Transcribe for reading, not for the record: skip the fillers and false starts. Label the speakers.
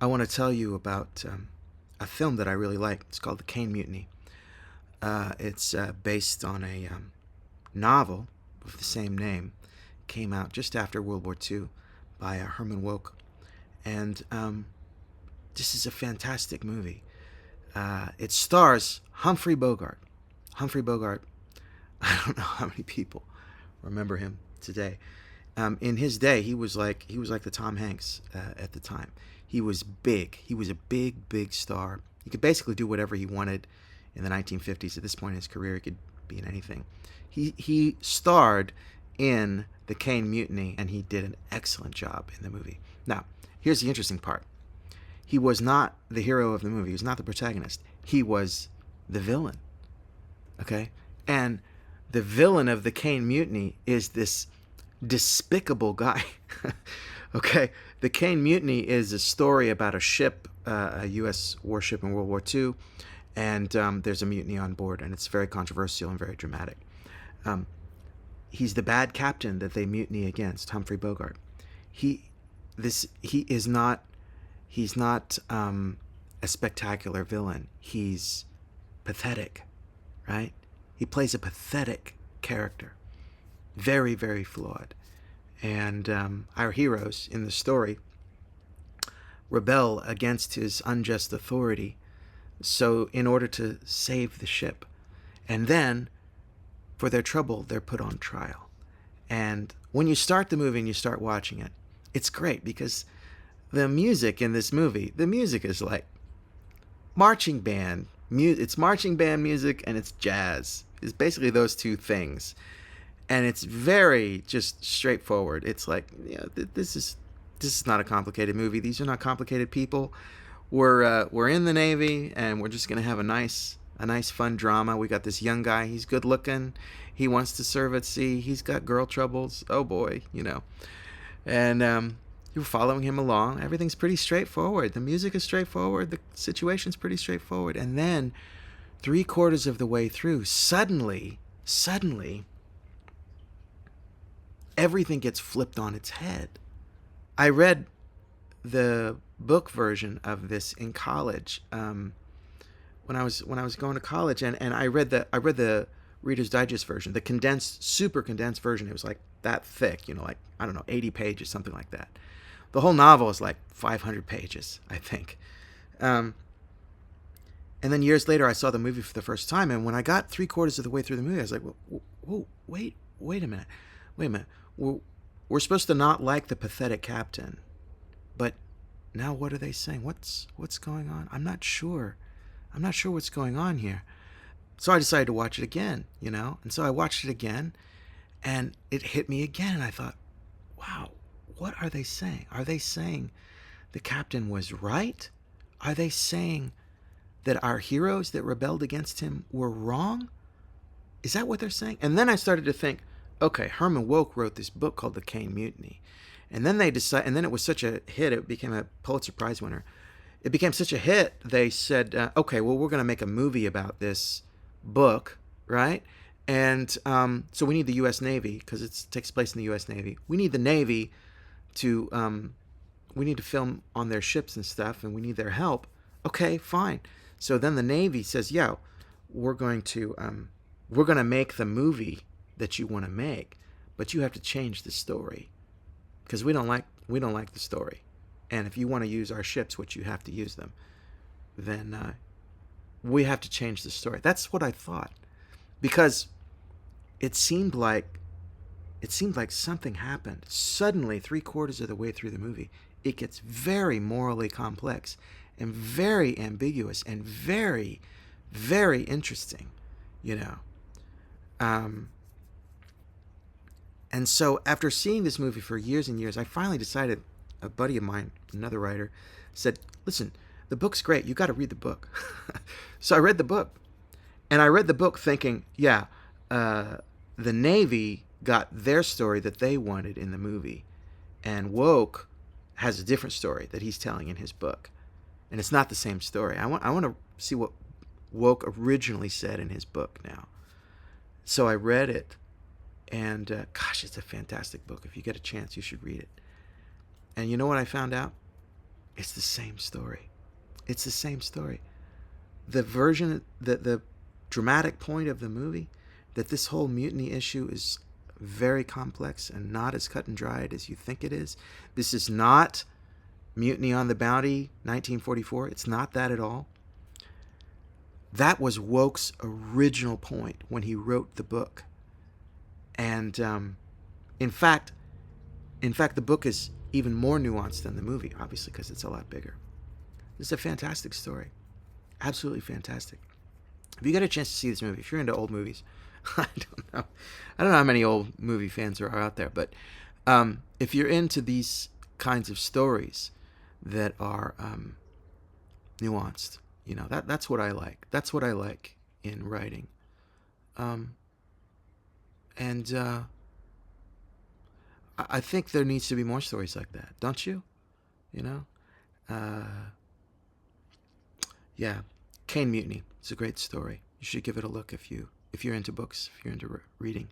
Speaker 1: I want to tell you about a film that I really like. It's called The CAINE Mutiny. It's based on a novel of the same name. It came out just after World War II by Herman Wouk. And this is a fantastic movie. It stars Humphrey Bogart. Humphrey Bogart, I don't know how many people remember him today. In his day, he was like the Tom Hanks at the time. He was big. He was a big star. He could basically do whatever he wanted in the 1950s. At this point in his career, he could be in anything. He starred in the CAINE Mutiny, and he did an excellent job in the movie. Now, here's the interesting part. He was not the hero of the movie. He was not the protagonist. He was the villain. Okay? And the villain of the CAINE Mutiny is this despicable guy. Okay? The CAINE Mutiny is a story about a ship, a U.S. warship in World War II, and there's a mutiny on board, and it's very controversial and very dramatic. He's the bad captain that they mutiny against, Humphrey Bogart. He's not a spectacular villain. He's pathetic, right? He plays a pathetic character, very flawed. And our heroes in the story rebel against his unjust authority, so in order to save the ship. And then, for their trouble, they're put on trial. And when you start the movie and you start watching it, it's great because the music in this movie, the music is like marching band. It's marching band music and it's jazz. It's basically those two things. And it's very just straightforward. It's like, this is not a complicated movie. These are not complicated people. We're in the Navy, and we're just gonna have a nice fun drama. We got this young guy. He's good looking. He wants to serve at sea. He's got girl troubles. Oh boy, And you're following him along. Everything's pretty straightforward. The music is straightforward. The situation's pretty straightforward. And then, 3/4 of the way through, suddenly, everything gets flipped on its head. I read the book version of this in college when I was going to college, and I read the Reader's Digest version, the super condensed version. It was like that thick, like, I don't know, 80 pages, something like that. The whole novel is like 500 pages, I think. And then years later, I saw the movie for the first time, and when I got 3/4 of the way through the movie, I was like, whoa, wait a minute. We're supposed to not like the pathetic captain, but now what are they saying? What's going on? I'm not sure what's going on here. So I decided to watch it again, and so I watched it again, and it hit me again, and I thought, wow, what are they saying? Are they saying the captain was right? Are they saying that our heroes that rebelled against him were wrong? Is that what they're saying? And then I started to think, okay, Herman Wouk wrote this book called The CAINE Mutiny. And then and then it was such a hit, it became a Pulitzer Prize winner. It became such a hit, they said, okay, well, we're going to make a movie about this book, right? And so we need the U.S. Navy, because it takes place in the U.S. Navy. We need the Navy we need to film on their ships and stuff, and we need their help. Okay, fine. So then the Navy says, yeah, we're going to make the movie that you want to make, but you have to change the story, because we don't like the story. And if you want to use our ships, which you have to use them, then we have to change the story. That's what I thought, because it seemed like something happened. Suddenly, 3/4 of the way through the movie, it gets very morally complex and very ambiguous and very, very interesting, And so after seeing this movie for years and years, I finally decided, a buddy of mine, another writer, said, listen, the book's great. You got to read the book. So I read the book. And I read the book thinking, the Navy got their story that they wanted in the movie. And Wouk has a different story that he's telling in his book. And it's not the same story. I want to see what Wouk originally said in his book now. So I read it. And gosh, it's a fantastic book. If you get a chance, you should read it. And you know what I found out? It's the same story. It's the same story. The version, the dramatic point of the movie, that this whole mutiny issue is very complex and not as cut and dried as you think it is. This is not Mutiny on the Bounty, 1944. It's not that at all. That was Woke's original point when he wrote the book. And in fact, the book is even more nuanced than the movie, obviously, because it's a lot bigger. This is a fantastic story. Absolutely fantastic. If you get a chance to see this movie, if you're into old movies, I don't know how many old movie fans there are out there, but if you're into these kinds of stories that are nuanced, that's what I like. That's what I like in writing. And I think there needs to be more stories like that, don't you? You know? Yeah, CAINE Mutiny. It's a great story. You should give it a look if you're into books, if you're into reading.